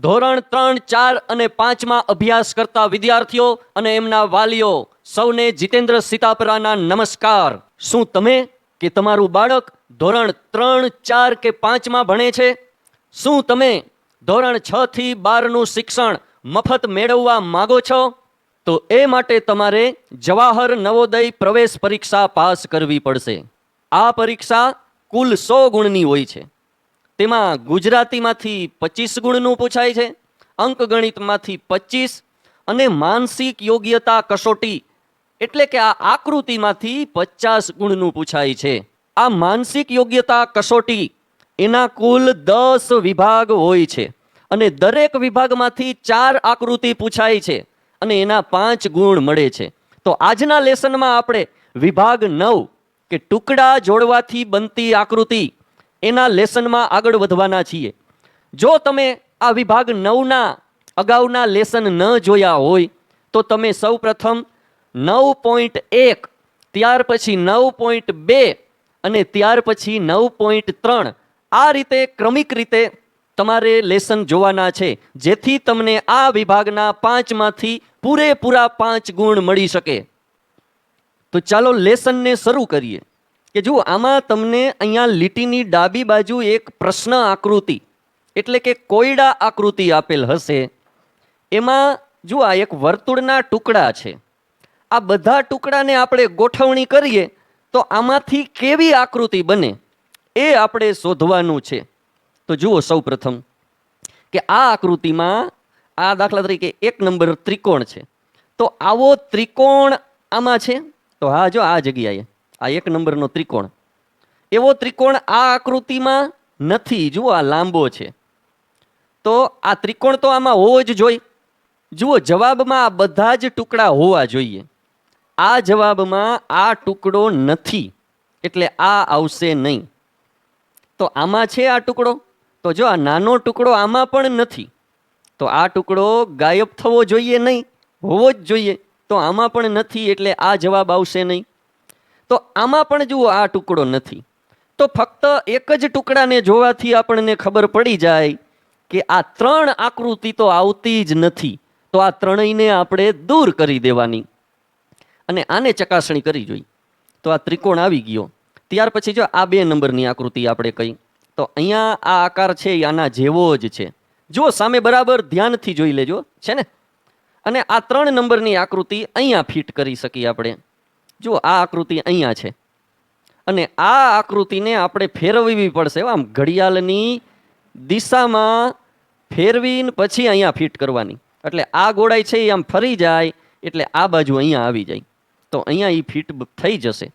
ધોરણ 3, 4 અને 5માં અભ્યાસ કરતા વિદ્યાર્થીઓ અને એમના વાલીઓ સૌને જીતેન્દ્ર સીતાપરાના નમસ્કાર. શું તમે કે તમારું બાળક ધોરણ 3, 4 કે 5માં ભણે છે? શું તમે ધોરણ 6 થી 12નું શિક્ષણ મફત મેળવવા માંગો છો? તો એ માટે તમારે જવાહર નવોદય પ્રવેશ પરીક્ષા પાસ કરવી પડશે. આ પરીક્ષા કુલ 100 ગુણની હોય છે. તેમાં ગુજરાતીમાંથી 25 ગુણનું પૂછાય છે, અંકગણિતમાંથી 25 અને માનસિક યોગ્યતા કસોટી એટલે કે આ આકૃતિમાંથી 50 ગુણનું પૂછાય છે. આ માનસિક યોગ્યતા કસોટી એના કુલ 10 વિભાગ હોય છે અને દરેક વિભાગમાંથી 4 આકૃતિ પૂછાય છે અને એના 5 ગુણ મળે છે. તો આજના લેસનમાં આપણે વિભાગ 9 કે ટુકડા જોડવાથી બનતી આકૃતિ એના લેસનમાં આગળ વધવાના છીએ. જો તમે આ વિભાગ 9ના અગાઉના લેસન ન જોયા હોય તો તમે સૌ પ્રથમ 9.1 ત્યાર પછી 9.2 અને ત્યાર પછી 9.3 આ રીતે ક્રમિક રીતે તમારે લેસન જોવાના છે, જેથી તમને આ વિભાગના 5માંથી પૂરેપૂરા 5 ગુણ મળી શકે. તો ચાલો લેસનને શરૂ કરીએ. કે જુઓ, આમાં તમને અહીંયા લીટીની ડાબી બાજુ એક પ્રશ્ન આકૃતિ એટલે કે કોયડા આકૃતિ આપેલ હશે. એમાં જુઓ, આ એક વર્તુળના ટુકડા છે. આ બધા ટુકડાને આપણે ગોઠવણી કરીએ તો આમાંથી કેવી આકૃતિ બને એ આપણે શોધવાનું છે. તો જુઓ, સૌ પ્રથમ કે આ આકૃતિમાં આ દાખલા તરીકે 1 નંબર ત્રિકોણ છે. તો આવો ત્રિકોણ આમાં છે. તો હા, જો આ જગ્યાએ આ 1 નંબરનો ત્રિકોણ, એવો ત્રિકોણ આ આકૃતિમાં નથી. જુઓ, આ લાંબો છે. તો આ ત્રિકોણ તો આમાં હોવો જ જોઈએ. જુઓ, જવાબમાં આ બધા જ ટુકડા હોવા જોઈએ. આ જવાબમાં આ ટુકડો નથી એટલે આ આવશે નહીં. તો આમાં છે આ ટુકડો, તો જો આ નાનો ટુકડો આમાં પણ નથી, તો આ ટુકડો ગાયબ થવો જોઈએ નહીં, હોવો જ જોઈએ. તો આમાં પણ નથી એટલે આ જવાબ આવશે નહીં. તો આમાં પણ જુઓ, આ ટુકડો નથી. તો ફક્ત એક જ ટુકડાને જોવાથી આપણને ખબર પડી જાય કે આ 3 આકૃતિ તો આવતી જ નથી. તો આ ત્રણેયને આપણે દૂર કરી દેવાની અને આને ચકાસણી કરી જોઈ. તો આ ત્રિકોણ આવી ગયો. ત્યાર પછી જો આ 2 નંબરની આકૃતિ આપણે કહી, તો અહીંયા આ આકાર છે એ આના જેવો જ છે. જુઓ, સામે બરાબર ધ્યાનથી જોઈ લેજો, છે ને. અને આ 3 નંબરની આકૃતિ અહીંયા ફિટ કરી શકીએ આપણે. જુઓ, આ આકૃતિ અહીંયા છે અને આ આકૃતિને આપણે ફેરવવી પડશે. આમ ઘડિયાળની દિશામાં ફેરવીને પછી અહીંયા ફિટ કરવાની. એટલે આ ગોળાઈ છે એ આમ ફરી જાય એટલે આ બાજુ અહીંયા આવી જાય. તો અહીંયા એ ફિટ થઈ જશે.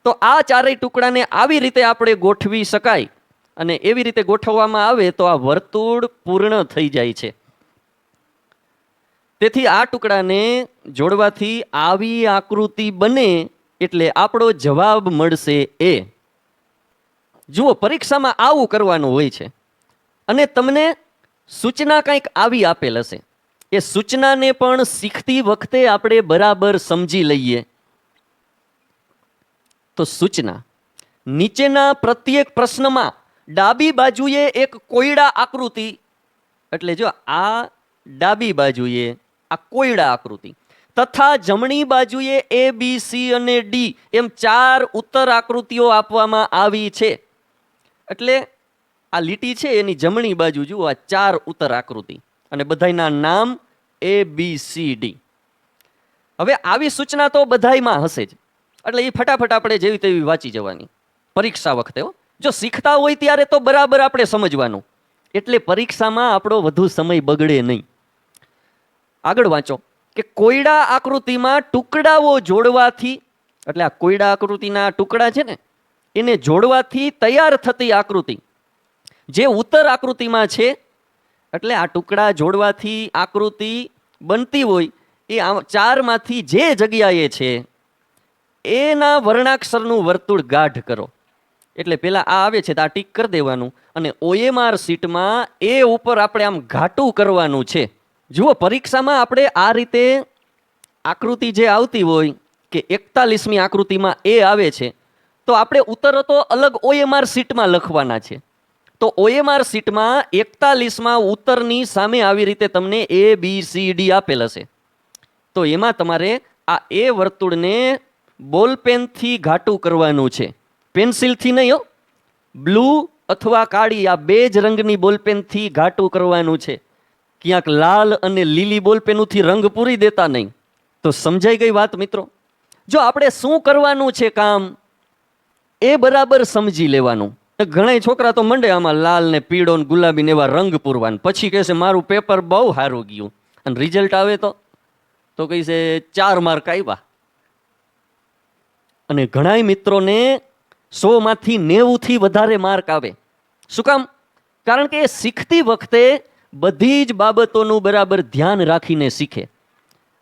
તો આ ચારેય ટુકડાને આવી રીતે આપણે ગોઠવી શકાય અને એવી રીતે ગોઠવવામાં આવે તો આ વર્તુળ પૂર્ણ થઈ જાય છે. તેથી આ ટુકડાને જોડવાથી આવી આકૃતિ બને એટલે આપણો જવાબ મળશે એ. જુઓ, પરીક્ષામાં આવું કરવાનું હોય છે અને તમને સૂચના કંઈક આવી આપેલ હશે. એ સૂચનાને પણ શીખતી વખતે આપણે બરાબર સમજી લઈએ. તો સૂચના નીચેના પ્રત્યેક પ્રશ્નમાં ડાબી બાજુએ એક કોયડા આકૃતિ, એટલે જો આ ડાબી બાજુએ આ કોયડા આકૃતિ તથા જમણી બાજુએ A, B, C અને D એમ 4 ઉત્તર આકૃતિઓ આપવામાં આવી છે. એટલે આ લીટી છે એની જમણી બાજુ જુઓ, આ 4 ઉત્તર આકૃતિ અને બધાયના નામ A, B, C, D. હવે આવી સૂચના તો બધાયમાં હશે જ, એટલે એ ફટાફટ આપણે જેવી તેવી વાંચી જવાની પરીક્ષા વખતે. જો શીખતા હોય ત્યારે તો બરાબર આપણે સમજવાનું, એટલે પરીક્ષામાં આપણો વધુ સમય બગડે નહીં. આગળ વાંચો કે કોયડા આકૃતિમાં ટુકડાઓ જોડવાથી, એટલે આ કોયડા આકૃતિના ટુકડા છે ને એને જોડવાથી તૈયાર થતી આકૃતિ જે ઉત્તર આકૃતિમાં છે, એટલે આ ટુકડા જોડવાથી આકૃતિ બનતી હોય એ 4માંથી જે જગ્યાએ છે એના વર્ણાક્ષરનું વર્તુળ ગાઢ કરો. એટલે પેલા આ આવે છે તો આ ટીક કરી દેવાનું અને OMR શીટમાં એ ઉપર આપણે આમ ઘાટું કરવાનું છે. જુઓ, પરીક્ષામાં આપણે આ રીતે આકૃતિ જે આવતી હોય કે 41મી આકૃતિમાં એ આવે છે તો આપણે ઉત્તરો તો અલગ OMR શીટમાં લખવાના છે. તો OMR શીટમાં 41માં ઉત્તરની સામે આવી રીતે તમને ABCD આપેલ હશે. તો એમાં તમારે આ એ વર્તુળને બોલપેનથી ઘાટું કરવાનું છે, પેન્સિલથી નહીં હો. બ્લુ અથવા કાળી આ બે જ રંગની બોલપેનથી ઘાટું કરવાનું છે. ક્યાંક લાલ અને લીલી બોલપેનથી રંગ પૂરી દેતા નહીં. તો સમજાઈ ગઈ વાત મિત્રો? જો આપણે શું કરવાનું છે કામ એ બરાબર સમજી લેવાનું. ઘણા છોકરા તો મંડે આમાં લાલ ને પીળો ને ગુલાબી ને એવા રંગ પૂરવાનું, પછી કહેશે મારું પેપર બહુ સારું ગયું, અને રિઝલ્ટ આવે તો કહીશે 4 માર્ક આવ્યા. અને ઘણા મિત્રોને 100માંથી 90થી વધારે માર્ક આવે. શું કામ? કારણ કે એ શીખતી વખતે બધી જ બાબતોનું બરાબર ધ્યાન રાખીને શીખે.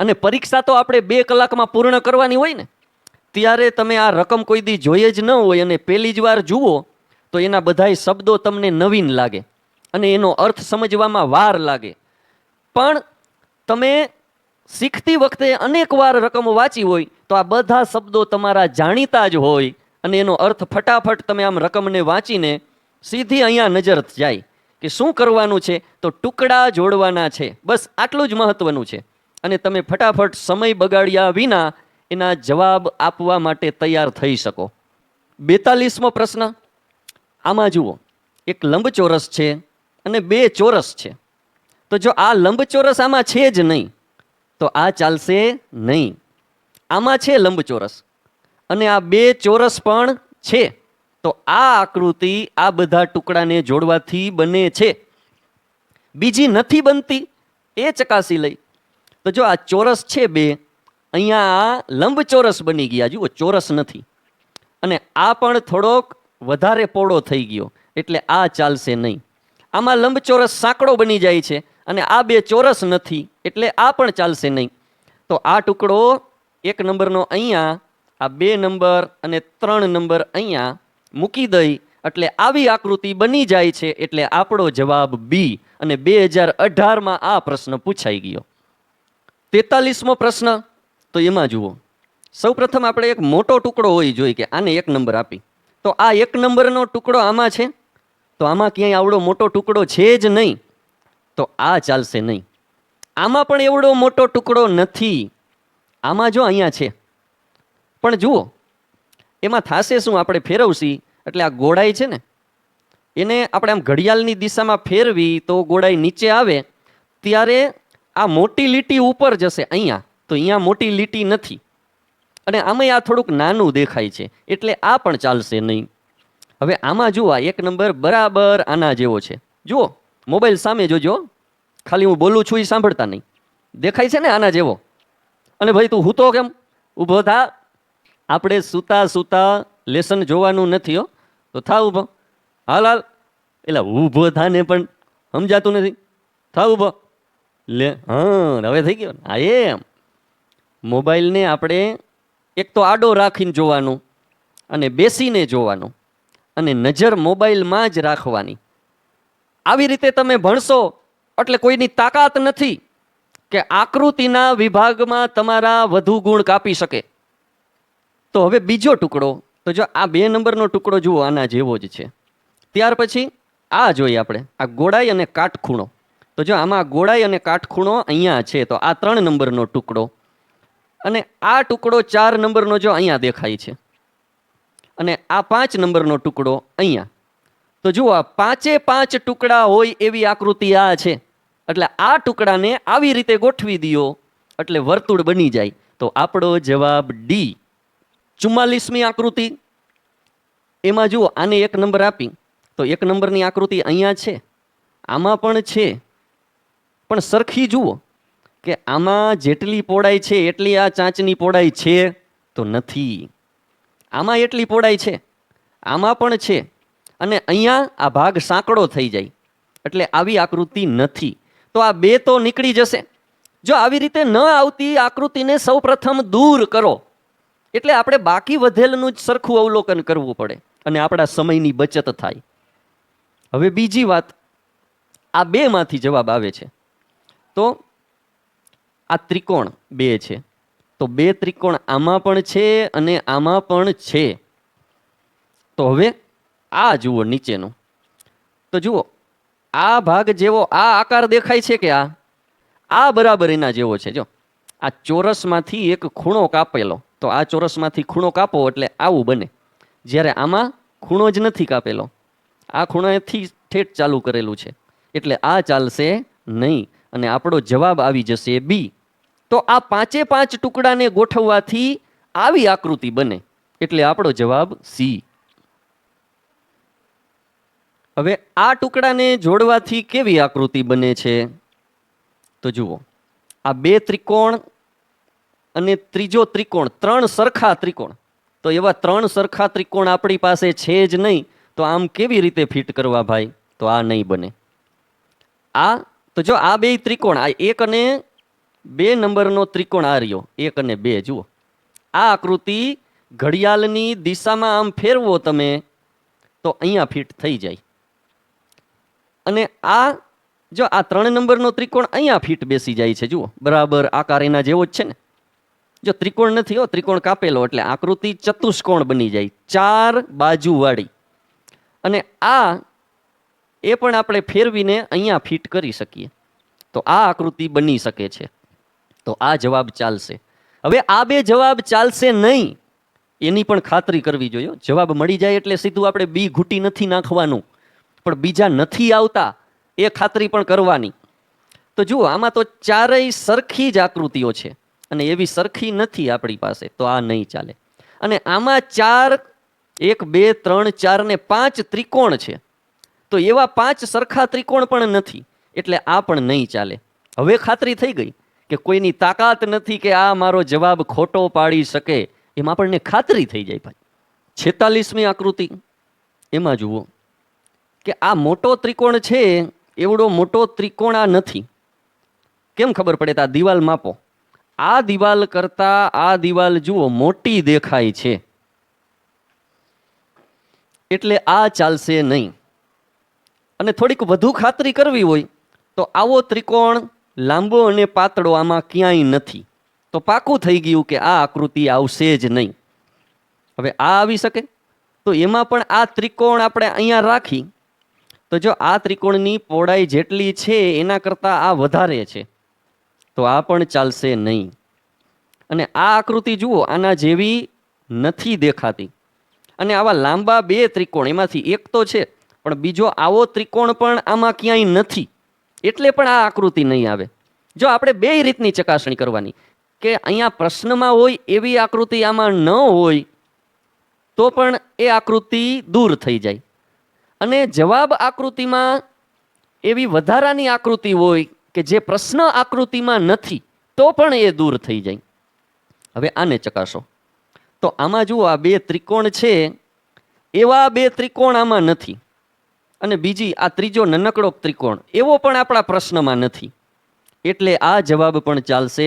અને પરીક્ષા તો આપણે 2 કલાકમાં પૂર્ણ કરવાની હોય ને, ત્યારે તમે આ રકમ કોઈ દી જોઈએ જ ન હોય અને પહેલી જ વાર જુઓ તો એના બધાય શબ્દો તમને નવીન લાગે અને એનો અર્થ સમજવામાં વાર લાગે. પણ તમે શીખતી વખતે અનેક વાર રકમ વાંચી હોય તો આ બધા શબ્દો તમારા જાણીતા જ હોય અને એનો અર્થ ફટાફટ તમે આમ રકમને વાંચીને સીધી અહીંયા નજર જાય કે શું કરવાનું છે, તો ટુકડા જોડવાના છે. બસ આટલું જ મહત્વનું છે. અને તમે ફટાફટ સમય બગાડ્યા વિના એના જવાબ આપવા માટે તૈયાર થઈ શકો. 42મો પ્રશ્ન. આમાં જુઓ, એક લંબચોરસ છે અને 2 ચોરસ છે. તો જો આ લંબચોરસ આમાં છે જ નહીં તો આ ચાલશે નહીં. આમાં છે લંબચોરસ અને આ 2 ચોરસ પણ છે, તો આ આકૃતિ આ બધા ટુકડાને જોડવાથી બને છે. બીજી નથી બનતી એ ચકાસી લઈ. તો જો આ ચોરસ છે 2, અહીંયા આ લંબચોરસ બની ગયા. જુઓ, ચોરસ નથી. અને આ પણ થોડોક વધારે પોળો થઈ ગયો, એટલે આ ચાલશે નહીં. આમાં લંબચોરસ સાંકડો બની જાય છે અને આ 2 ચોરસ નથી, એટલે આ પણ ચાલશે નહીં. તો આ ટુકડો 1 નંબરનો અહીંયા, આ 2 નંબર અને 3 નંબર અહીંયા મૂકી દઈ એટલે આવી આકૃતિ બની જાય છે. એટલે આપણો જવાબ બી. અને 2018માં આ પ્રશ્ન પૂછાઈ ગયો. 43મો પ્રશ્ન. તો એમાં જુઓ, સૌ પ્રથમ આપણે એક મોટો ટુકડો હોય જોઈએ કે આને 1 નંબર આપી. તો આ 1 નંબરનો ટુકડો આમાં છે, તો આમાં ક્યાંય આવડો મોટો ટુકડો છે જ નહીં, તો આ ચાલશે નહીં. આમાં પણ એવડો મોટો ટુકડો નથી. આમાં જો અહીંયા છે, પણ જુઓ એમાં થશે શું, આપણે ફેરવશી એટલે આ ગોળાઈ છે ને એને આપણે આમ ઘડિયાળની દિશામાં ફેરવી તો ગોળાઈ નીચે આવે ત્યારે આ મોટી લીટી ઉપર જશે અહીંયા. તો અહીંયા મોટી લીટી નથી અને આમાં આ થોડુંક નાનું દેખાય છે, એટલે આ પણ ચાલશે નહીં. હવે આમાં જુઓ, આ 1 નંબર બરાબર આના જેવો છે. જુઓ, મોબાઈલ સામે જોજો, ખાલી હું બોલું છું એ સાંભળતા નહીં. દેખાય છે ને આના જેવો. અને ભાઈ તું હૂતો કેમ? ઊભો થા. આપણે સૂતા સૂતા લેસન જોવાનું નથી હો, તો થા ઊભો. હાલ હાલ. એટલે ઊભો થાને પણ સમજાતું નથી. થા ઊભો. લે, હા હવે થઈ ગયો. હા, એમ મોબાઈલને આપણે એક તો આડો રાખીને જોવાનું અને બેસીને જોવાનું અને નજર મોબાઈલમાં જ રાખવાની. આવી રીતે તમે ભણશો એટલે કોઈની તાકાત નથી કે આકૃતિના વિભાગમાં તમારા વધુ ગુણ કાપી શકે. તો હવે બીજો ટુકડો. તો જો આ 2 નંબરનો ટુકડો જુઓ, આના જેવો જ છે. ત્યાર પછી આ જોઈએ આપણે, આ ગોળાઈ અને કાટખૂણો. તો જો આમાં ગોળાઈ અને કાટખૂણો અહીંયા છે, તો આ 3 નંબરનો ટુકડો. અને આ ટુકડો 4 નંબરનો જો અહીંયા દેખાય છે, અને આ 5 નંબરનો ટુકડો અહીંયા. તો જુઓ, આ 5 ટુકડા હોય એવી આકૃતિ આ છે. એટલે આ ટુકડાને આવી રીતે ગોઠવી દો એટલે વર્તુળ બની જાય. તો આપણો જવાબ ડી. 44મી આકૃતિ. એમાં જુઓ, આને 1 નંબર આપી તો 1 નંબરની આકૃતિ અહીંયા છે, આમાં પણ છે, પણ સરખી જુઓ કે આમાં જેટલી પહોળાઈ છે એટલી આ ચાંચની પહોળાઈ છે તો નથી. આમાં એટલી પહોળાઈ છે, આમાં પણ છે, અને અહીંયા આ ભાગ સાંકડો થઈ જાય એટલે આવી આકૃતિ નથી. તો આ 2 તો નીકળી જશે. જો આવી રીતે ન આવતી આકૃતિને સૌ પ્રથમ દૂર કરો એટલે આપણે બાકી વધેલનું જ સરખું અવલોકન કરવું પડે અને આપણા સમયની બચત થાય. હવે બીજી વાત, આ 2માંથી જવાબ આવે છે. તો આ ત્રિકોણ 2 છે, તો 2 ત્રિકોણ આમાં પણ છે અને આમાં પણ છે. તો હવે આ જુઓ નીચેનું, તો જુઓ, આ ભાગ જેવો આ આકાર દેખાય છે કે આ બરાબર એના જેવો છે. જો આ ચોરસમાંથી એક ખૂણો કાપેલો, તો આ ચોરસમાંથી ખૂણો કાપો એટલે આવું બને. જ્યારે આમાં ખૂણો જ નથી કાપેલો, આ ખૂણાથી ઠેઠ ચાલુ કરેલું છે, એટલે આ ચાલશે નહીં અને આપણો જવાબ આવી જશે બી. તો આ પાંચે પાંચ ટુકડાને ગોઠવવાથી આવી આકૃતિ બને, એટલે આપણો જવાબ સી. હવે આ ટુકડાને જોડવાથી કેવી આકૃતિ બને છે? તો જુઓ, આ બે ત્રિકોણ અને ત્રીજો ત્રિકોણ, ત્રણ સરખા ત્રિકોણ. તો એવા ત્રણ સરખા ત્રિકોણ આપણી પાસે છે જ નહીં, તો આમ કેવી રીતે ફિટ કરવા ભાઈ? તો આ નહીં બને. આ તો જો આ બે ત્રિકોણ, આ 1 અને 2 નંબરનો ત્રિકોણ આ રહ્યો, 1 અને 2, જુઓ આ આકૃતિ ઘડિયાળની દિશામાં આમ ફેરવો તમે તો અહીંયા ફિટ થઈ જાય. અને આ જો આ 3 નંબરનો ત્રિકોણ અહીંયા ફિટ બેસી જાય છે. જુઓ બરાબર આકાર એના જેવો જ છે ને. જો ત્રિકોણ નથી, ત્રિકોણ કાપેલો એટલે આકૃતિ ચતુષ્કોણ બની જાય, 4 બાજુવાળી. અને આ એ પણ આપણે ફેરવીને અહીંયા ફિટ કરી શકીએ, તો આ આકૃતિ બની શકે છે. તો આ જવાબ ચાલશે. હવે આ બે જવાબ ચાલશે નહીં એની પણ ખાતરી કરવી જોઈએ. જવાબ મળી જાય એટલે સીધું આપણે બી ઘૂંટી નથી નાખવાનું, પણ બીજા નથી આવતા એ ખાતરી પણ કરવાની. તો જુઓ, આમાં તો ચારેય સરખી જ આકૃતિઓ છે અને એવી સરખી નથી આપણી પાસે, તો આ નહીં ચાલે. અને આમાં 4, 1, 2, 3, 4 ને 5 ત્રિકોણ છે, તો એવા 5 સરખા ત્રિકોણ પણ નથી, એટલે આ પણ નહીં ચાલે. હવે ખાતરી થઈ ગઈ કે કોઈની તાકાત નથી કે આ મારો જવાબ ખોટો પાડી શકે, એમાં આપણને ખાતરી થઈ જાય ભાઈ. 46મી આકૃતિ, એમાં જુઓ કે આ મોટો ત્રિકોણ છે, એવડો મોટો ત્રિકોણ આ નથી. કેમ ખબર પડે? તો આ દિવાલ માપો, આ દિવાલ કરતા આ દિવાલ જુઓ મોટી દેખાય છે, એટલે આ ચાલશે નહીં. અને થોડીક વધુ ખાતરી કરવી હોય તો આવો ત્રિકોણ લાંબો અને પાતળો આમાં ક્યાંય નથી, તો પાકું થઈ ગયું કે આ આકૃતિ આવશે જ નહીં. હવે આ આવી શકે? તો એમાં પણ આ ત્રિકોણ આપણે અહીંયા રાખી, તો જો આ ત્રિકોણની પહોળાઈ જેટલી છે એના કરતાં આ વધારે છે, તો આ પણ ચાલશે નહીં. અને આ આકૃતિ જુઓ આના જેવી નથી દેખાતી. અને આવા લાંબા બે ત્રિકોણ, એમાંથી એક તો છે પણ બીજો આવો ત્રિકોણ પણ આમાં ક્યાંય નથી, એટલે પણ આ આકૃતિ નહીં આવે. જો આપણે બે રીતની ચકાસણી કરવાની કે અહીંયા પ્રશ્નમાં હોય એવી આકૃતિ આમાં ન હોય તો પણ એ આકૃતિ દૂર થઈ જાય, અને જવાબ આકૃતિમાં એવી વધારાની આકૃતિ હોય કે જે પ્રશ્ન આકૃતિમાં નથી તો પણ એ દૂર થઈ જાય. હવે આને ચકાસો. તો આમાં જુઓ, આ બે ત્રિકોણ છે, એવા બે ત્રિકોણ આમાં નથી. અને બીજી આ ત્રીજો નાનકડો ત્રિકોણ એવો પણ આપણા પ્રશ્નમાં નથી, એટલે આ જવાબ પણ ચાલશે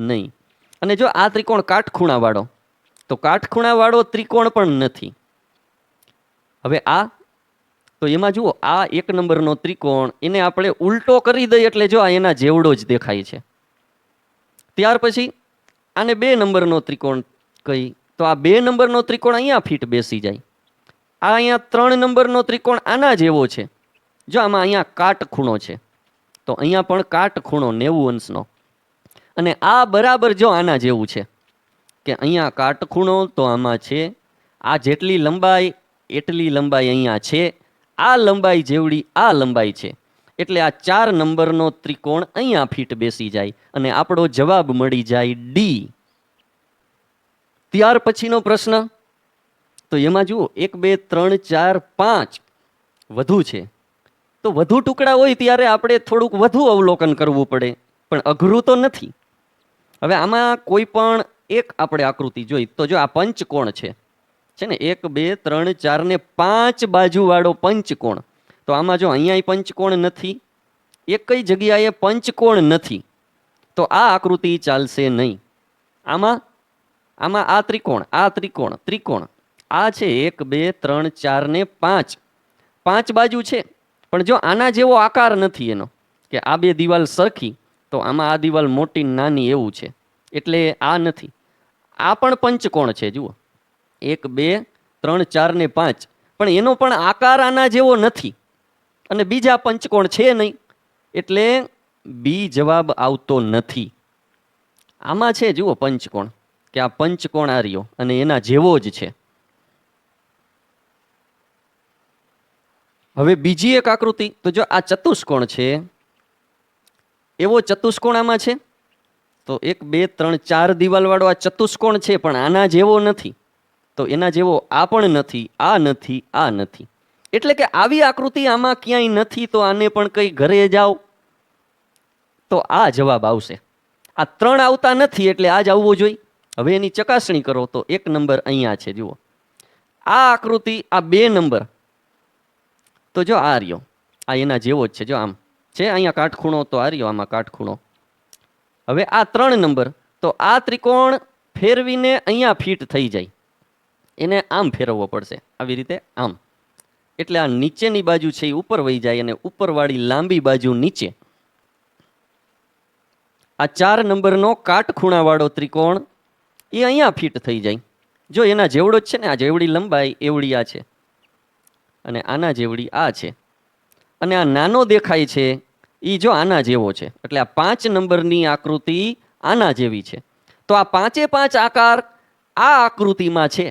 નહીં. અને જો આ ત્રિકોણ કાટખૂણાવાળો, તો કાટખૂણાવાળો ત્રિકોણ પણ નથી. હવે આ તો એમાં જુઓ, આ 1 નંબરનો ત્રિકોણ એને આપણે ઉલટો કરી દઈએ એટલે જો આ એના જેવડો જ દેખાય છે. ત્યાર પછી આને 2 નંબરનો ત્રિકોણ કહી, તો આ 2 નંબરનો ત્રિકોણ અહીંયા ફિટ બેસી જાય. આ અહીંયા 3 નંબરનો ત્રિકોણ આના જેવો છે, જો આમાં અહીંયા કાટખૂણો છે, તો અહીંયા પણ કાટખૂણો 90 અંશનો. અને આ બરાબર જો આના જેવું છે કે અહીંયા કાટખૂણો તો આમાં છે, આ જેટલી લંબાઈ એટલી લંબાઈ અહીંયા છે, આ લંબાઈ જેવડી આ લંબાઈ છે, એટલે આ 4 નંબરનો ત્રિકોણ અહીંયા ફિટ બેસી જાય અને આપણો જવાબ મળી જાય ડી. ત્યાર પછીનો પ્રશ્ન, તો એમાં જુઓ 1, 2, 3, 4, 5 વધુ છે, તો વધુ ટુકડા હોય ત્યારે આપણે થોડુંક વધુ અવલોકન કરવું પડે, પણ અઘરું તો નથી. હવે આમાં કોઈ પણ એક આપણે આકૃતિ જોઈ, તો જો આ પંચકોણ છે ને, 1, 2, 3, 4 ને 5 બાજુવાળો પંચકોણ, તો આમાં જો અહીંયા પંચકોણ નથી, એકઈ જગ્યાએ પંચકોણ નથી, તો આ આકૃતિ ચાલશે નહીં. આમાં આ ત્રિકોણ, આ ત્રિકોણ આ છે 1, 2, 3, 4 ને 5, 5 બાજુ છે, પણ જો આના જેવો આકાર નથી એનો, કે આ બે દિવાલ સરખી, તો આમાં આ દિવાલ મોટી નાની એવું છે, એટલે આ નથી. આ પણ પંચકોણ છે, જુઓ 1, 2, 3, 4 ને 5, પણ એનો પણ આકાર આના જેવો નથી, અને બીજા પંચકોણ છે નહીં, એટલે બી જવાબ આવતો નથી. આમાં છે જુઓ પંચકોણ, કે આ પંચકોણ આ રહ્યો અને એના જેવો જ છે. હવે બીજી એક આકૃતિ, તો જો આ ચતુષ્કોણ છે, એવો ચતુષ્કોણ આમાં છે. તો 1 2 3 4 દિવાલ વાળો આ ચતુષ્કોણ છે, પણ આના જેવો નથી. તો એના જેવો આ પણ નથી, આ નથી, આ નથી. એટલે કે આવી આકૃતિ આમાં ક્યાંય નથી. તો આને પણ કઈ ઘરે જાઓ તો આ જવાબ આવશે. આ 3 આવતા નથી એટલે આ જ આવવો જોઈએ. હવે એની ચકાસણી કરો તો 1 નંબર અહીંયા છે. જુઓ આ આકૃતિ, આ 2 નંબર, તો જો આ રહ્યો, આ એના જેવો જ છે. જો આમ છે, અહીંયા કાટખૂણો, તો આ રહ્યો આમાં કાટખૂણો. હવે આ 3 નંબર, તો આ ત્રિકોણ ફેરવીને અહીંયા ફિટ થઈ જાય, એને આમ ફેરવવો પડશે, આવી રીતે આમ. એટલે આ નીચેની બાજુ છે એ ઉપર વહી જાય અને ઉપરવાળી લાંબી બાજુ નીચે. આ 4 નંબરનો કાટખૂણાવાળો ત્રિકોણ એ અહીંયા ફિટ થઈ જાય. જો એના જેવડો જ છે ને, આ જેવડી લંબાઈ એવડી આ છે, અને આના જેવડી આ છે, અને આ નાનો દેખાય છે એ જો આના જેવો છે. એટલે આ 5 નંબરની આકૃતિ આના જેવી છે. તો આ 5 આકાર આ આકૃતિમાં છે,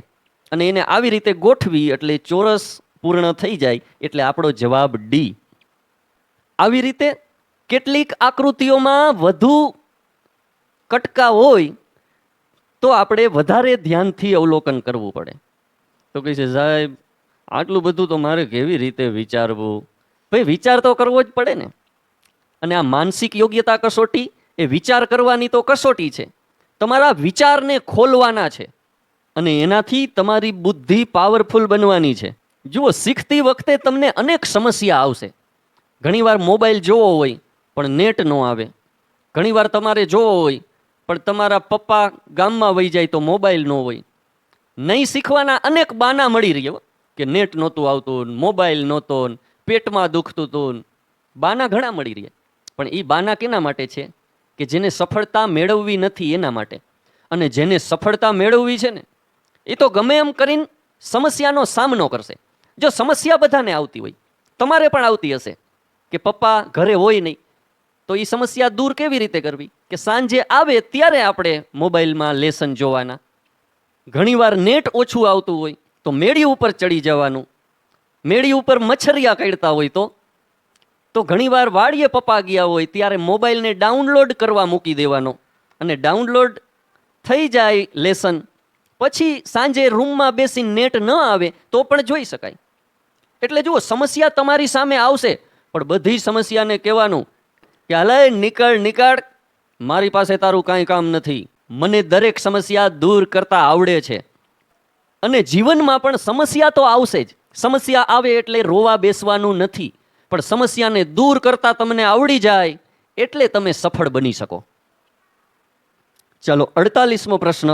અને એને આવી રીતે ગોઠવી એટલે ચોરસ પૂર્ણ થઈ જાય. એટલે આપણો જવાબ ડી. આવી રીતે કેટલીક આકૃતિઓમાં વધુ કટકા હોય તો આપણે વધારે ધ્યાનથી અવલોકન કરવું પડે. તો કહે છે સાહેબ આટલું બધું તો મારે કેવી રીતે વિચારવું? ભાઈ વિચાર તો કરવો જ પડે ને. અને આ માનસિક યોગ્યતા કસોટી એ વિચાર કરવાની તો કસોટી છે. તમારા વિચારને ખોલવાના છે અને એનાથી તમારી બુદ્ધિ પાવરફુલ બનવાની છે. જુઓ, શીખતી વખતે તમને અનેક સમસ્યા આવશે. ઘણીવાર મોબાઈલ જોવો હોય પણ નેટ ન આવે. ઘણીવાર તમારે જોવો હોય પણ તમારા પપ્પા ગામમાં વહી જાય તો મોબાઈલ ન હોય. નહીં શીખવાના અનેક બાના મળી રહ્યો કે નેટ નહોતું આવતું, મોબાઈલ નહોતો, પેટમાં દુખતું હતું. બાના ઘણા મળી રહ્યા. પણ એ બાના કેના માટે છે? કે જેને સફળતા મેળવવી નથી એના માટે. અને જેને સફળતા મેળવવી છે ને, એ તો ગમે એમ કરીને સમસ્યાનો સામનો કરશે. જો સમસ્યા બધાને આવતી હોય, તમારે પણ આવતી હશે કે પપ્પા ઘરે હોય નહીં, તો એ સમસ્યા દૂર કેવી રીતે કરવી? કે સાંજે આવે ત્યારે આપણે મોબાઈલમાં લેસન જોવાના. ઘણીવાર નેટ ઓછું આવતું હોય તો મેળી ઉપર ચડી જવાનું. મેળી ઉપર મચ્છરિયા કાઢતા હોય તો ઘણીવાર વાડીએ પપ્પા ગયા હોય ત્યારે મોબાઈલને ડાઉનલોડ કરવા મૂકી દેવાનો, અને ડાઉનલોડ થઈ જાય લેસન, પછી સાંજે રૂમમાં બેસીને નેટ ન આવે તો પણ જોઈ શકાય. એટલે જુઓ, સમસ્યા તમારી સામે આવશે, પણ બધી સમસ્યાને કહેવાનું કે હાલે નીકળ, મારી પાસે તારું કાંઈ કામ નથી, મને દરેક સમસ્યા દૂર કરતા આવડે છે. અને જીવનમાં પણ સમસ્યા તો આવશે જ. સમસ્યા આવે એટલે રોવા બેસવાનું નથી, પણ સમસ્યાને દૂર કરતા તમને આવડી જાય એટલે તમે સફળ બની શકો. ચાલો 48મો પ્રશ્ન.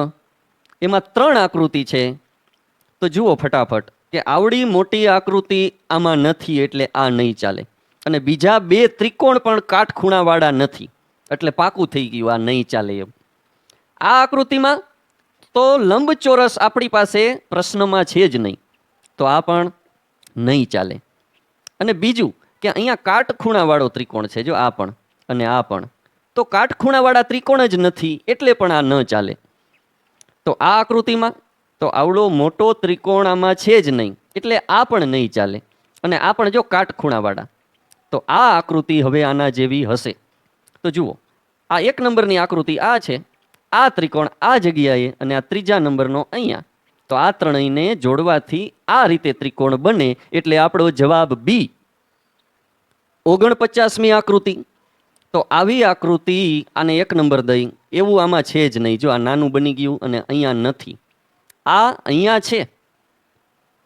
એમાં 3 આકૃતિ છે, તો જુઓ ફટાફટ કે આવડી મોટી આકૃતિ આમાં નથી એટલે આ નહીં ચાલે. અને બીજા 2 ત્રિકોણ પણ કાટખૂણાવાળા નથી એટલે પાકું થઈ ગયું, આ નહીં ચાલે એમ. આ આકૃતિમાં તો લંબચોરસ આપણી પાસે પ્રશ્નમાં છે જ નહીં, તો આ પણ નહીં ચાલે. અને બીજું કે અહીંયા કાટખૂણાવાળો ત્રિકોણ છે, જો આ પણ અને આ પણ, તો કાટખૂણાવાળા ત્રિકોણ જ નથી એટલે પણ આ ન ચાલે. તો આ આકૃતિમાં તો આવડો મોટો ત્રિકોણ આમાં છે જ નહીં એટલે આ પણ નહીં ચાલે. અને આ પણ જો કાટખૂણાવાળા, તો આ આકૃતિ હવે આના જેવી હશે. તો જુઓ, આ 1 નંબરની આકૃતિ આ છે, આ ત્રિકોણ આ જગ્યાએ, અને આ 3જા નંબરનો અહીંયા. તો આ ત્રણેયને જોડવાથી આ રીતે ત્રિકોણ બને એટલે આપણો જવાબ બી. 49મી આકૃતિ. તો આવી આકૃતિ આને 1 નંબર દઈ, એવું આમાં છે જ નહીં. જો આ નાનું બની ગયું અને અહીંયા નથી, આ અહીંયા છે,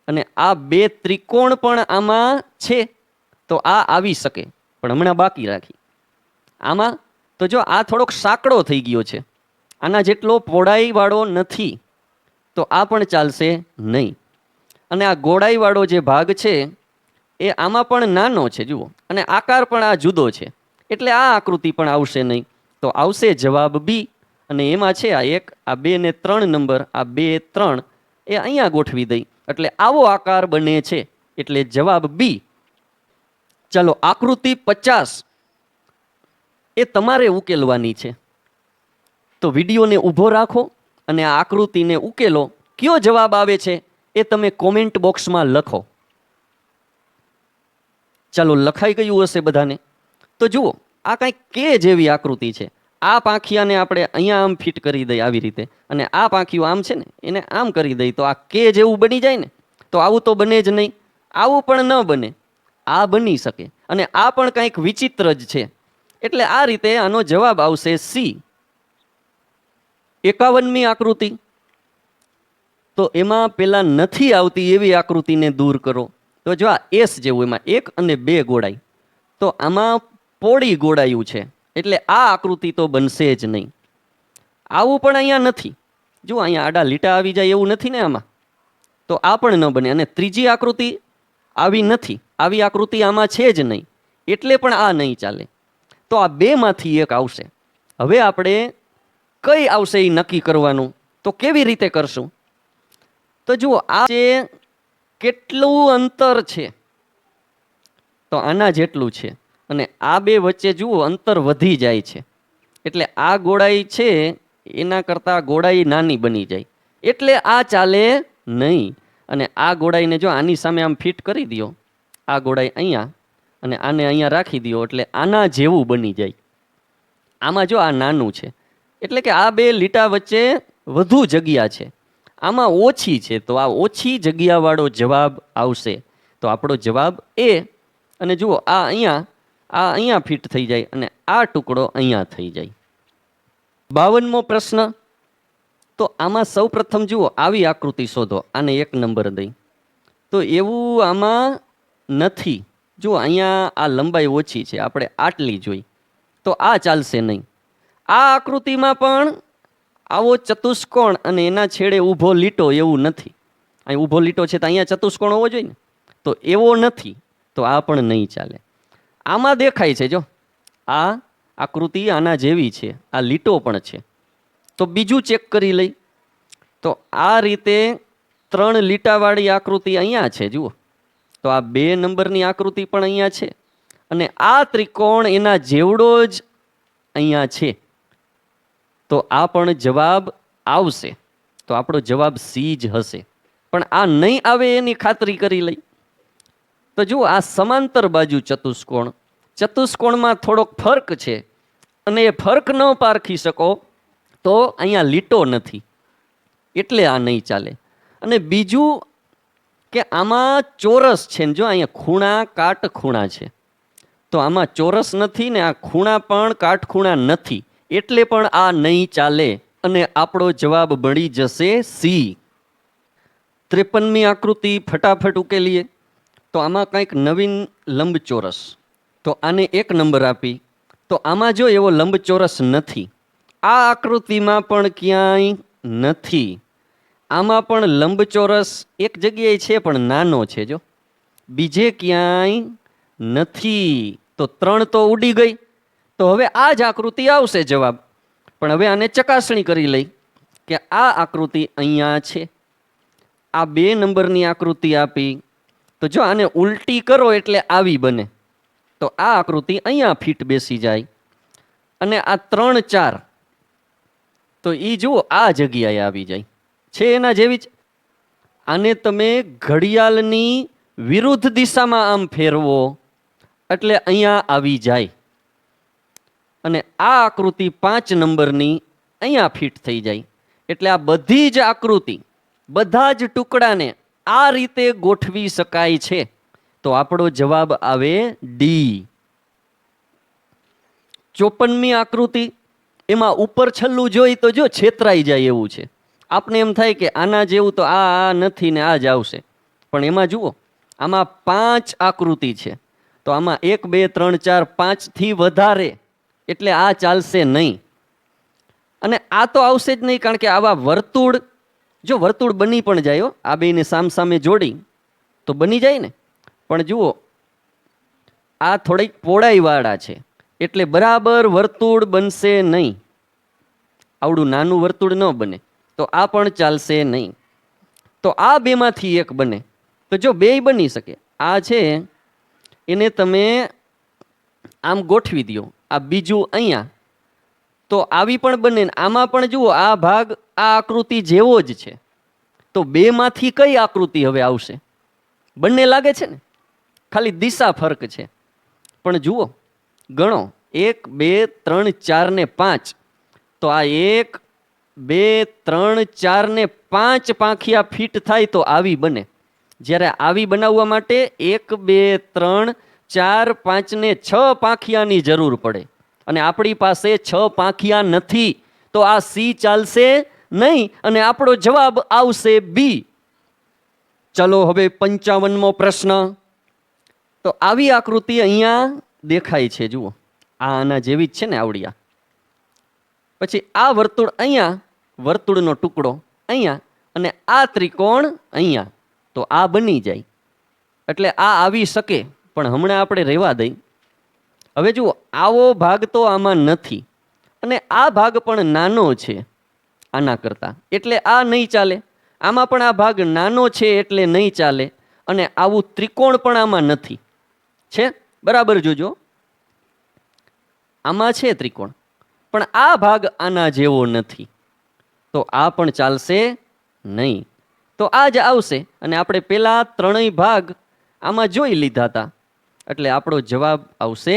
અને આ 2 ત્રિકોણ પણ આમાં છે, તો આ આવી શકે, પણ હમણાં બાકી રાખી. આમાં તો જો આ થોડોક સાંકડો થઈ ગયો છે, આના જેટલો પહોળાઈવાળો નથી, તો આ પણ ચાલશે નહીં. અને આ ગોળાઈવાળો જે ભાગ છે એ આમાં પણ નાનો છે, જુઓ, અને આકાર પણ આ જુદો છે, એટલે આ આકૃતિ પણ આવશે નહીં. તો આવશે જવાબ બી. અને એમાં છે આ 1, આ 2 ને 3 નંબર, આ 2 3 એ અહીંયા ગોઠવી દઈ એટલે આવો આકાર બને છે, એટલે જવાબ બી. ચાલો આકૃતિ 50 એ તમારે ઉકેલવાની છે. તો વિડીયોને ઊભો રાખો અને આ આકૃતિને ઉકેલો. કયો જવાબ આવે છે એ તમે કોમેન્ટ બોક્સમાં લખો. ચાલો લખાઈ ગયું હશે બધાને. તો જુઓ, આ કાંઈક કે જેવી આકૃતિ છે. આ પાંખિયાને આપણે અહીંયા આમ ફિટ કરી દઈએ આવી રીતે, અને આ પાંખિયું આમ છે ને એને આમ કરી દઈએ તો આ કે જેવું બની જાય ને. તો આવું તો બને જ નહીં, આવું પણ ન બને, આ બની શકે. અને આ પણ કંઈક વિચિત્ર જ છે. એટલે આ રીતે આનો જવાબ આવશે સી. 51મી આકૃતિ, તો એમાં પેલા નથી આવતી એવી આકૃતિને દૂર કરો. તો જો આ એસ જેવું, એમાં 1 અને 2 ગોળાઈ, તો આમાં પોળી ગોળાયું છે, એટલે આ આકૃતિ તો બનશે જ નહીં. આવું પણ અહીંયા નથી, જો અહીંયા આડા લીટા આવી જાય એવું નથી ને આમાં, તો આ પણ ન બને. અને ત્રીજી આકૃતિ આવી નથી, આવી આકૃતિ આમાં છે જ નહીં, એટલે પણ આ નહીં ચાલે. તો આ બેમાંથી એક આવશે. હવે આપણે કઈ આવશે એ નક્કી કરવાનું. તો કેવી રીતે કરશું? તો જુઓ, આ જે કેટલું અંતર છે, તો આના જેટલું છે, અને આ બે વચ્ચે જુઓ અંતર વધી જાય છે. એટલે આ ગોળાઈ છે એના કરતાં ગોળાઈ નાની બની જાય, એટલે આ ચાલે નહીં. અને આ ગોળાઈને જો આની સામે આમ ફિટ કરી દો, આ ગોળાઈ અહીંયા અને આને અહીંયા રાખી દો, એટલે આના જેવું બની જાય. આમાં જો આ નાનું છે, એટલે કે આ બે લીટા વચ્ચે વધુ જગ્યા છે, આમાં ઓછી છે, તો આ ઓછી જગ્યાવાળો જવાબ આવશે. તો આપણો જવાબ એ. અને જુઓ, આ અહીંયા ફિટ થઈ જાય અને આ ટુકડો અહીંયા થઈ જાય. 52મો પ્રશ્ન, તો આમાં સૌ પ્રથમ જુઓ, આવી આકૃતિ શોધો. આને 1 નંબર દઈ. તો એવું આમાં નથી. જુઓ, અહીંયા આ લંબાઈ ઓછી છે, આપણે આટલી જોઈ, તો આ ચાલશે નહીં. આ આકૃતિમાં પણ આવો ચતુષ્કોણ અને એના છેડે ઊભો લીટો એવું નથી. અહીં ઊભો લીટો છે તો અહીંયા ચતુષ્કોણ હોવો જોઈએ ને, તો એવો નથી, તો આ પણ નહીં ચાલે. આમાં દેખાય છે, જો આ આકૃતિ આના જેવી છે, આ લીટો પણ છે. તો બીજું ચેક કરી લઈ. તો આ રીતે 3 લીટાવાળી આકૃતિ અહીંયા છે, જુઓ. તો આ 2 નંબરની આકૃતિ પણ અહીંયા છે, અને આ ત્રિકોણ એના જેવડો જ અહીંયા છે. તો આ પણ જવાબ આવશે. તો આપણો જવાબ સી જ હશે. પણ આ નહીં આવે એની ખાતરી કરી લઈ. તો જુઓ, આ સમાંતર બાજુ ચતુષ્કોણ, ચતુષ્કોણમાં થોડોક ફર્ક છે, અને એ ફર્ક ન પારખી શકો તો અહીંયા લીટો નથી, એટલે આ નહીં ચાલે. અને બીજું કે આમાં ચોરસ છે ને, જો અહીંયા ખૂણા કાટખૂણા છે, તો આમાં ચોરસ નથી ને આ ખૂણા પણ કાટખૂણા નથી, એટલે પણ આ નહીં ચાલે. અને આપણો જવાબ મળી જશે સી. 53મી આકૃતિ ફટાફટ ઉકેલીએ. તો આમાં કંઈક નવીન લંબચોરસ, તો આને 1 નંબર આપી. તો આમાં જો એવો લંબચોરસ નથી, આ આકૃતિમાં પણ ક્યાંય નથી. આમાં પણ લંબચોરસ એક જગ્યાએ છે પણ નાનો છે, જો બીજે ક્યાંય નથી. તો 3 તો ઉડી ગઈ. તો હવે આ જ આકૃતિ આવશે જવાબ. પણ હવે આને ચકાસણી કરી લઈ કે આ આકૃતિ અહીંયા છે. આ 2 નંબરની આકૃતિ આપી, તો જો આને ઉલટી કરો એટલે આવી બને. તો આ આકૃતિ અહીંયા ફિટ બેસી જાય. અને આ 3, 4, તો એ જુઓ આ જગ્યાએ આવી જાય છે, એના જેવી જ. આને તમે ઘડિયાળની વિરુદ્ધ દિશામાં આમ ફેરવો એટલે અહીંયા આવી જાય. અને આ આકૃતિ 5 નંબરની અહીંયા ફિટ થઈ જાય. એટલે આ બધી જ આકૃતિ, બધા જ ટુકડાને આ રીતે ગોઠવી શકાય છે. તો આપણો જવાબ આવે ડી. 54મી આકૃતિ, એમાં ઉપર છેલ્લું જોઈ તો જો છેતરાઈ જાય એવું છે. આપને એમ થાય કે આના જેવું તો આ નથી ને આ જ આવશે. પણ એમાં જુઓ, આમાં 5 આકૃતિ છે. તો આમાં 1, 2, 3, 4, 5 થી વધારે, એટલે આ ચાલશે નહીં. અને આ તો આવશે જ નહીં, કારણ કે આવા વર્તુળ, જો વર્તુળ બની પણ જાય, આ બેને સામસામે જોડી તો બની જાય ને. પણ જુઓ, આ થોડીક પહોળાઈવાળા છે, એટલે બરાબર વર્તુળ બનશે નહીં. આવડું નાનું વર્તુળ ન બને, તો આ પણ ચાલશે નહીં. તો આ બેમાંથી એક બને. તો જો બેય બની શકે. આ છે એને તમે આમ ગોઠવી દો, આ બીજું અહીંયા, તો આવી પણ બને ને આમાં પણ જુઓ આ ભાગ આ આકૃતિ જેવો જ છે. તો બેમાંથી કઈ આકૃતિ હવે આવશે? બંને લાગે છે ને, ખાલી દિશા ફરક છે. પણ જુઓ ગણો 1 2 3 4 ને 5, તો આ 1 2 3 4 ને 5 પાંખિયા ફિટ થાય તો આવી બને. જ્યારે આવી બનાવવા માટે 1 2 3 4 5 ને 6 પાંખિયાની જરૂર પડે, અને આપણી પાસે 6 પાંખિયા નથી, તો આ સી ચાલશે નહીં, અને આપણો જવાબ આવશે બી. ચલો હવે 55મો પ્રશ્ન. તો આવી આકૃતિ અહીંયા દેખાય છે, જુઓ આ આના જેવી જ છે ને આવડિયા. પછી આ વર્તુળ અહીંયા, વર્તુળનો ટુકડો અહીંયા, અને આ ત્રિકોણ અહીંયા, તો આ બની જાય. એટલે આ આવી શકે, પણ હમણાં આપણે રહેવા દઈ. હવે જુઓ આવો ભાગ તો આમાં નથી, અને આ ભાગ પણ નાનો છે આના કરતાં, એટલે આ નહીં ચાલે. આમાં પણ આ ભાગ નાનો છે એટલે નહીં ચાલે, અને આવું ત્રિકોણ પણ આમાં નથી. છે બરાબર જોજો, આમાં છે ત્રિકોણ, પણ આ ભાગ આના જેવો નથી, તો આ પણ ચાલશે નહીં. તો આ જ આવશે, અને આપણે પેલા ત્રણેય ભાગ આમાં જોઈ લીધા હતા, એટલે આપણો જવાબ આવશે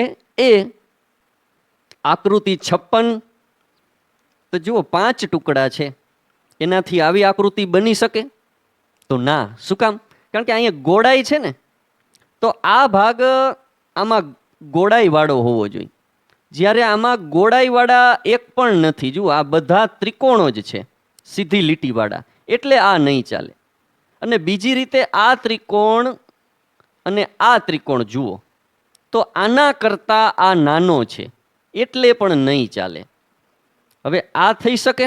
એ. આકૃતિ 56. તો જુઓ 5 ટુકડા છે, એનાથી આવી આકૃતિ બની શકે? તો ના. શું કામ? કારણ કે અહીંયા ગોળાઈ છે ને, તો આ ભાગ આમાં ગોળાઈ વાળો હોવો જોઈએ, જ્યારે આમાં ગોળાઈ વાળા એક પણ નથી. જુઓ આ બધા ત્રિકોણો જ છે, સીધી લીટી વાળા, એટલે આ નહીં ચાલે. અને બીજી રીતે આ ત્રિકોણ અને આ ત્રિકોણ જુઓ, તો આના કરતાં આ નાનો છે, એટલે પણ નહીં ચાલે. હવે આ થઈ શકે?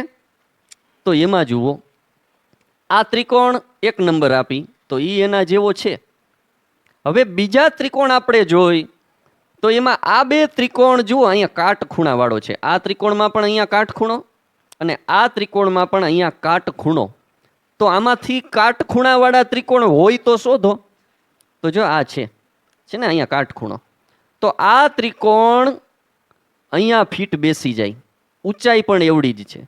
તો એમાં જુઓ આ ત્રિકોણ 1 નંબર આપી, તો એ એના જેવો છે. હવે બીજા ત્રિકોણ આપણે જોઈ, તો એમાં આ 2 ત્રિકોણ જુઓ અહીંયા કાટખૂણા વાળો છે. આ ત્રિકોણમાં પણ અહીંયા કાટખૂણો, અને આ ત્રિકોણમાં પણ અહીંયા કાટખૂણો. તો આમાંથી કાટખૂણા વાળા ત્રિકોણ હોય તો શોધો. તો જો આ છે ને અહીંયા કાટખૂણો, તો આ ત્રિકોણ અહીંયા ફિટ બેસી જાય, ઊંચાઈ પણ એવડી જ છે,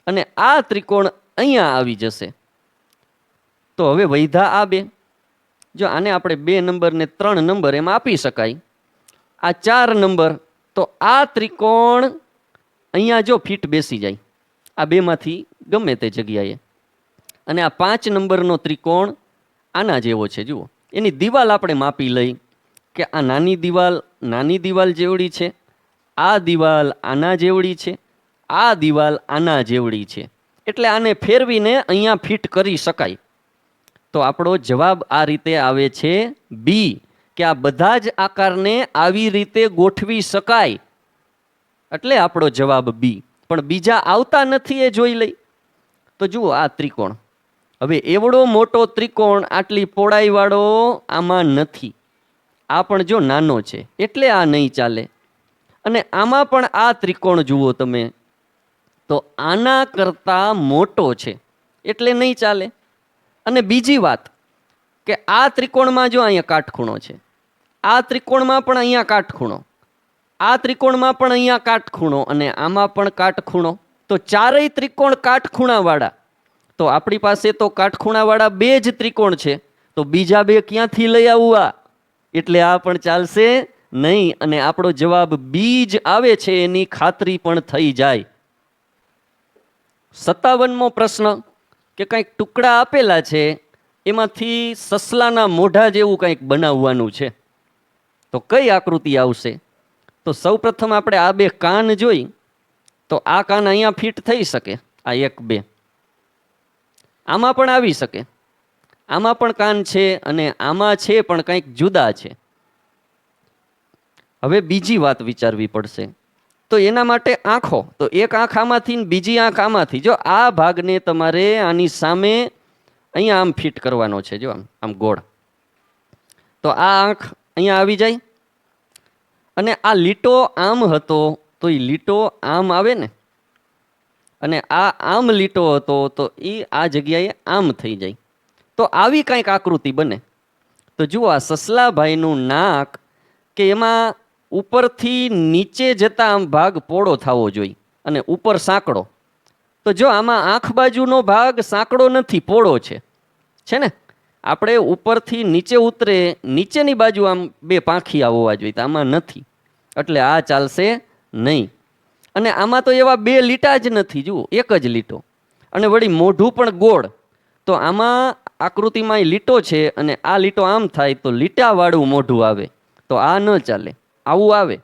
અને આ ત્રિકોણ અહીંયા આવી જશે. તો હવે વૈધા આ 2. જો આને આપણે 2 નંબર ને 3 નંબર એમ આપી શકાય. આ 4 નંબર, તો આ ત્રિકોણ અહીંયા જો ફિટ બેસી જાય આ 2માંથી ગમે તે જગ્યાએ, અને આ 5 નંબરનો ત્રિકોણ આના જેવો છે. જુઓ એની દિવાલ આપણે માપી લઈ કે આ નાની દિવાલ જેવડી છે, આ દિવાલ આના જેવડી છે, આ દિવાલ આના જેવડી છે, એટલે આને ફેરવીને અહીંયા ફિટ કરી શકાય. તો આપણો જવાબ આ રીતે આવે છે બી, કે આ બધા જ આકારને આવી રીતે ગોઠવી શકાય, એટલે આપણો જવાબ બી. પણ બીજા આવતા નથી એ જોઈ લઈ. તો જુઓ આ ત્રિકોણ, હવે એવડો મોટો ત્રિકોણ આટલી પહોળાઈ વાળો આમાં નથી, આ પણ જો નાનો છે, એટલે આ નહીં ચાલે. અને આમાં પણ આ ત્રિકોણ જુઓ તમે, તો આના કરતાં મોટો છે, એટલે નહીં ચાલે. અને બીજી વાત કે આ ત્રિકોણમાં જો અહીંયા કાટખૂણો છે, આ ત્રિકોણમાં પણ અહીંયા કાટખૂણો, આ ત્રિકોણમાં પણ અહીંયા કાટખૂણો, અને આમાં પણ કાટખૂણો. તો ચારેય ત્રિકોણ કાટખૂણાવાળા. તો આપણી પાસે તો કાટખૂણાવાળા 2 જ ત્રિકોણ છે, તો બીજા 2 ક્યાંથી લઈ આવવા? એટલે આ પણ ચાલશે નહીં, અને આપણો જવાબ બી જ આવે છે, એની ખાતરી પણ થઈ જાય. 57મો પ્રશ્ન, કે કંઈક ટુકડા આપેલા છે, એમાંથી સસલાના મોઢા જેવું કંઈક બનાવવાનું છે, તો કઈ આકૃતિ આવશે? તો સૌપ્રથમ આપણે આ 2 કાન જોઈ, તો આ કાન અહીંયા ફિટ થઈ શકે, આ 1 2, આમાં પણ આવી શકે, આમાં પણ કાન છે, અને આમાં છે પણ કંઈક જુદા છે. હવે બીજી વાત વિચારવી પડશે. તો એના માટે આંખો, તો એક આંખ આમાંથી ને બીજી આંખ આમાંથી. જો આ ભાગને તમારે આની સામે અહીંયા આમ ફિટ કરવાનો છે, જો આમ ગોળ. તો આ આંખ અહીંયા આવી જાય, અને આ લીટો આમ હતો, તો એ લીટો આમ આવે ને, અને આ આમ લીટો હતો, તો એ આ જગ્યાએ આમ થઈ જાય. તો આવી કંઈક આકૃતિ બને. તો જુઓ આ સસલાભાઈનું નાક કે એમાં ઉપરથી નીચે જતા આમ ભાગ પહોળો થવો જોઈએ અને ઉપર સાંકડો. તો જો આમાં આંખ બાજુનો ભાગ સાંકડો નથી, પહોળો છે ને. આપણે ઉપરથી નીચે ઉતરે, નીચેની બાજુ આમ બે પાંખિયા હોવા જોઈએ, તો આમાં નથી, એટલે આ ચાલશે નહીં. અને આમાં તો એવા બે લીટા જ નથી, જુઓ એક જ લીટો, અને વળી મોઢું પણ ગોળ. તો આમાં આકૃતિમાં લીટો છે અને આ લીટો આમ થાય તો લીટાવાળું મોઢું આવે, તો આ ન ચાલે, આવું આવે.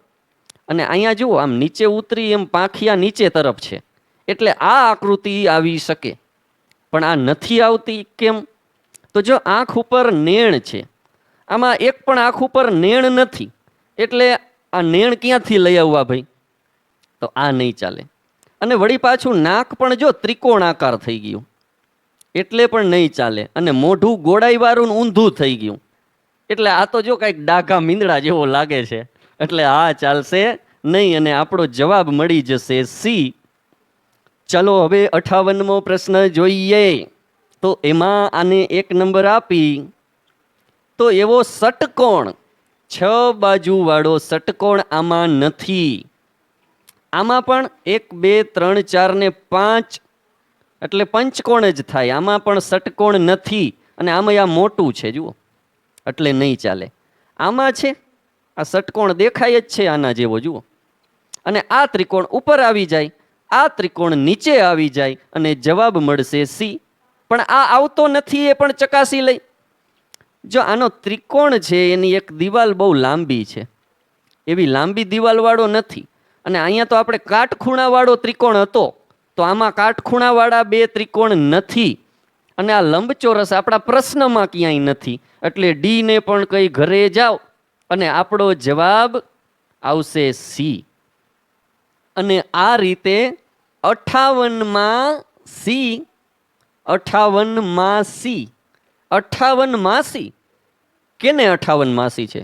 અને અહીંયા જુઓ આમ નીચે ઉતરી એમ પાંખિયા નીચે તરફ છે, એટલે આ આકૃતિ આવી શકે. પણ આ નથી આવતી કેમ? તો જો આંખ ઉપર નેણ છે, આમાં એક પણ આંખ ઉપર નેણ નથી, એટલે આ નેણ ક્યાંથી લઈ આવવા ભાઈ? તો આ નહીં ચાલે. અને વળી પાછું નાક પણ જો ત્રિકોણાકાર થઈ ગયું, એટલે પણ નહીં ચાલે. અને મોઢું ગોળાઈવાળું ઊંધું થઈ ગયું, એટલે આ તો જો કાંઈક ડાઘા મીંદડા જેવો લાગે છે, એટલે આ ચાલશે નહીં. અને આપણો જવાબ મળી જશે સી. ચલો હવે 58મો પ્રશ્ન જોઈએ. તો એમાં આને 1 નંબર આપી, તો એવો ષટકોણ, 6 બાજુવાળો ષટકોણ આમાં નથી. આમાં પણ 1 2 3 4 ને 5 એટલે પંચકોણ જ થાય, આમાં પણ ષટકોણ નથી. અને આમાં આ મોટું છે જુઓ, એટલે નહીં ચાલે. આમાં છે આ ષટકોણ દેખાય જ છે આના જેવો જુઓ, અને આ ત્રિકોણ ઉપર આવી જાય, આ ત્રિકોણ નીચે આવી જાય, અને જવાબ મળશે સી. પણ આ આવતો નથી, એ પણ ચકાસી લઈ. જો આનો ત્રિકોણ છે એની એક દિવાલ બહુ લાંબી છે, એવી લાંબી દિવાલવાળો નથી. અને અહીંયા તો આપણે કાટખૂણાવાળો ત્રિકોણ હતો, તો આમાં કાટખૂણાવાળા બે ત્રિકોણ નથી. અને આ લંબચોરસ આપણા પ્રશ્નમાં ક્યાંય નથી, એટલે ડી ને પણ કઈ ઘરે જાઓ, અને આપણો જવાબ આવશે સી. અને આ રીતે 58માં સી, 58માં સી. 58 માસી, કેને 58 માસી છે?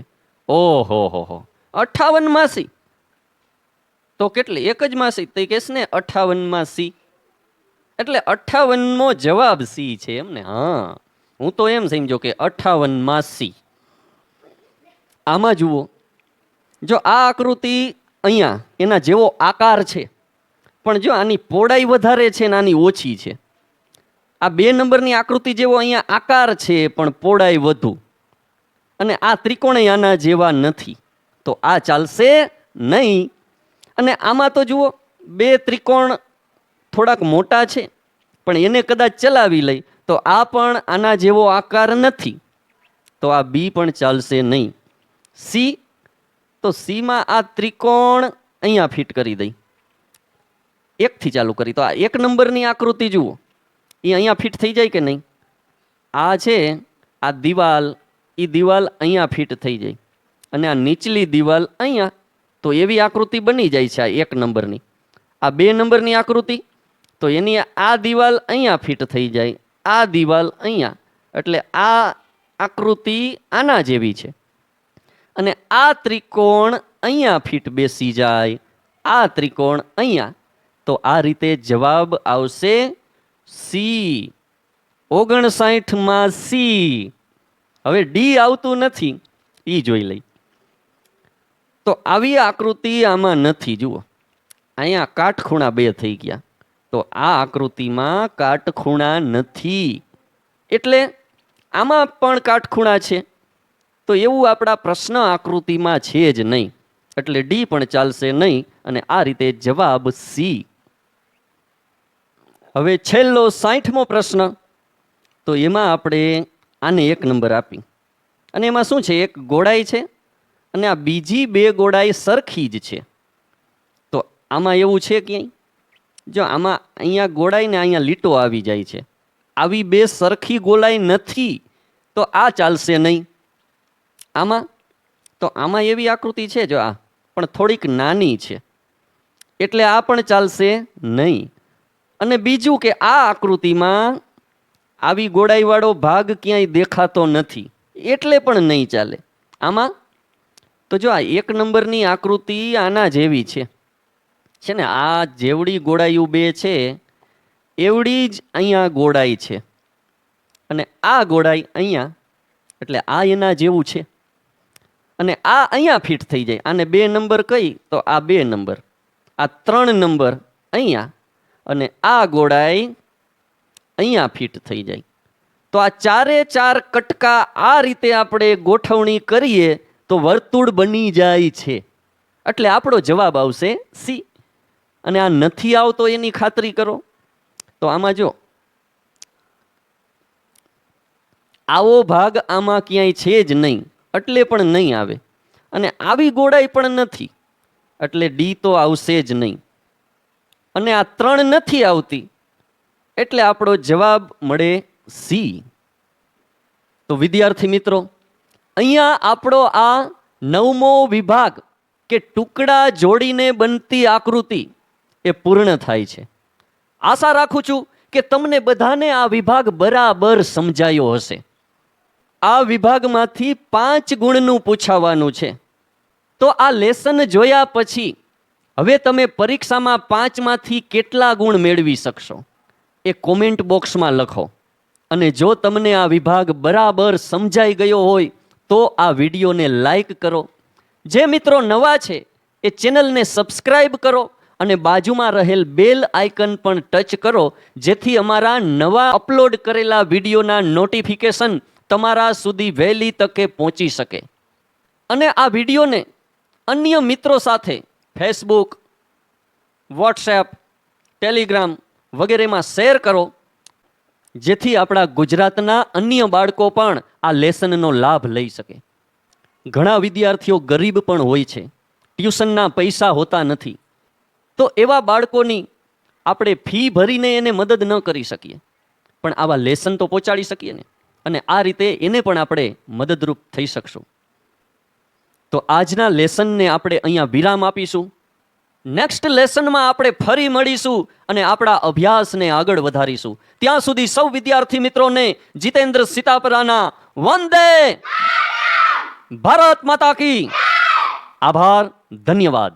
ઓહો હો, 58 માસી તો કેટલી? એક જ માસી, તો કહેશ ને 58માં સી, એટલે 58મો જવાબ સી છે એમને. હા, હું તો એમ સમજો કે 58માં સી. આમાં જુઓ, જો આ આકૃતિ અહીંયા એના જેવો આકાર છે, પણ જો આની પહોળાઈ વધારે છે ને આની ઓછી છે. આ 2 નંબરની આકૃતિ જેવો અહીંયા આકાર છે, પણ પહોળાઈ વધુ. અને આ ત્રિકોણય આના જેવા નથી, તો આ ચાલશે નહીં. અને આમાં તો જુઓ 2 ત્રિકોણ થોડાક મોટા છે, પણ એને કદાચ ચલાવી લઈ તો આ પણ આના જેવો આકાર નથી, તો આ બી પણ ચાલશે નહીં. સી, તો સીમાં આ ત્રિકોણ અહીંયા ફિટ કરી દઈ, 1 થી ચાલુ કરી, તો આ 1 નંબરની આકૃતિ જુઓ, એ અહીંયા ફિટ થઈ જાય કે નહીં? આ છે આ દિવાલ, એ દિવાલ અહીંયા ફિટ થઈ જાય, અને આ નીચલી દિવાલ અહીંયા, તો એવી આકૃતિ બની જાય છે આ 1 નંબરની. આ 2 નંબરની આકૃતિ, તો એની આ દિવાલ અહીંયા ફિટ થઈ જાય, આ દિવાલ અહીંયા, એટલે આ આકૃતિ આના જેવી છે. અને આ ત્રિકોણ અહીંયા ફિટ બેસી જાય, આ ત્રિકોણ અહીંયા, તો આ રીતે જવાબ આવશે સી. 59માં સી. હવે ડી આવતું નથી, એ જોઈ લઈ. તો આવી આકૃતિ આમાં નથી. જુઓ અહીંયા કાટખૂણા 2 થઈ ગયા, તો આ આકૃતિમાં કાટખૂણા નથી, એટલે આમાં પણ કાટખૂણા છે, તો એવું આપણા પ્રશ્ન આકૃતિમાં છે જ નહીં, એટલે ડી પણ ચાલશે નહીં. અને આ રીતે જવાબ સી. હવે છેલ્લો 60મો પ્રશ્ન, તો એમાં આપણે આને 1 નંબર આપી, અને એમાં શું છે, એક ગોળાઈ છે અને આ બીજી 2 ગોળાઈ સરખી જ છે. તો આમાં એવું છે ક્યાંય? જો આમાં અહીંયા ગોળાઈ ને અહીંયા લીટો આવી જાય છે, આવી 2 સરખી ગોળાઈ નથી, તો આ ચાલશે નહીં. આમાં તો આમાં એવી આકૃતિ છે, જો આ પણ થોડીક નાની છે, એટલે આ પણ ચાલશે નહીં. અને બીજું કે આ આકૃતિમાં આવી ગોળાઈવાળો ભાગ ક્યાંય દેખાતો નથી, એટલે પણ નહીં ચાલે. આમાં તો જો આ 1 નંબરની આકૃતિ આના જેવી છે ને, આ જેવડી ગોળાઈઓ 2 છે એવડી જ અહીંયા ગોળાઈ છે, અને આ ગોળાઈ અહીંયા, એટલે આ એના જેવું છે. અને આ અહીંયા ફિટ થઈ જાય. આને 2 નંબર કહી તો આ 2 નંબર, આ 3 નંબર અહીંયા, અને આ ગોળાઈ અહીંયા ફિટ થઈ જાય. તો આ 4 કટકા આ રીતે આપણે ગોઠવણી કરીએ તો વર્તુળ બની જાય છે. એટલે આપણો જવાબ આવશે સી. અને આ નથી આવતો એની ખાતરી કરો. તો આમાં જો આવો ભાગ આમાં ક્યાંય છે જ નહીં, એટલે પણ નહીં આવે. અને આવી ગોળાઈ પણ નથી, એટલે ડી તો આવશે જ નહીં. અને આ 3 નથી આવતી, એટલે આપણો જવાબ મળે સી. તો વિદ્યાર્થી મિત્રો, અહીંયા આપણો આ 9મો વિભાગ કે ટુકડા જોડીને બનતી આકૃતિ એ પૂર્ણ થાય છે. આશા રાખું છું કે તમને બધાને આ વિભાગ બરાબર સમજાયો હશે. આ વિભાગમાંથી 5 ગુણનું પૂછાવાનું છે. તો આ લેસન જોયા પછી હવે તમે પરીક્ષામાં 5માંથી કેટલા ગુણ મેળવી શકશો એ કોમેન્ટ બોક્સમાં લખો. અને જો તમને આ વિભાગ બરાબર સમજાઈ ગયો હોય તો આ વિડીયોને લાઈક કરો. જે મિત્રો નવા છે એ ચેનલને સબસ્ક્રાઈબ કરો અને બાજુમાં રહેલ બેલ આઇકન પણ ટચ કરો, જેથી અમારા નવા અપલોડ કરેલા વિડીયોના નોટિફિકેશન તમારા સુધી વહેલી તકે પહોંચી શકે. અને આ વિડીયોને અન્ય મિત્રો સાથે ફેસબુક, વોટ્સએપ, ટેલિગ્રામ વગેરેમાં શેર કરો, જેથી આપણા ગુજરાતના અન્ય બાળકો પણ આ લેસનનો લાભ લઈ શકે. ઘણા વિદ્યાર્થીઓ ગરીબ પણ હોય છે, ટ્યુશનના પૈસા હોતા નથી. તો એવા બાળકોની આપણે ફી ભરીને એને મદદ ન કરી શકીએ, પણ આવા લેસન તો પહોંચાડી શકીએ ને. અને આ રીતે એને પણ આપણે મદદરૂપ થઈ શકશું. તો આજના લેસનને આપણે અહીંયા વિરામ આપીશું. નેક્સ્ટ લેસનમાં આપણે ફરી મળીશું અને આપણા અભ્યાસને આગળ વધારીશું. ત્યાં સુધી સૌ વિદ્યાર્થી મિત્રોને જીતેન્દ્ર સીતાપરાના વંદે ભારત માતા કી. આભાર, ધન્યવાદ.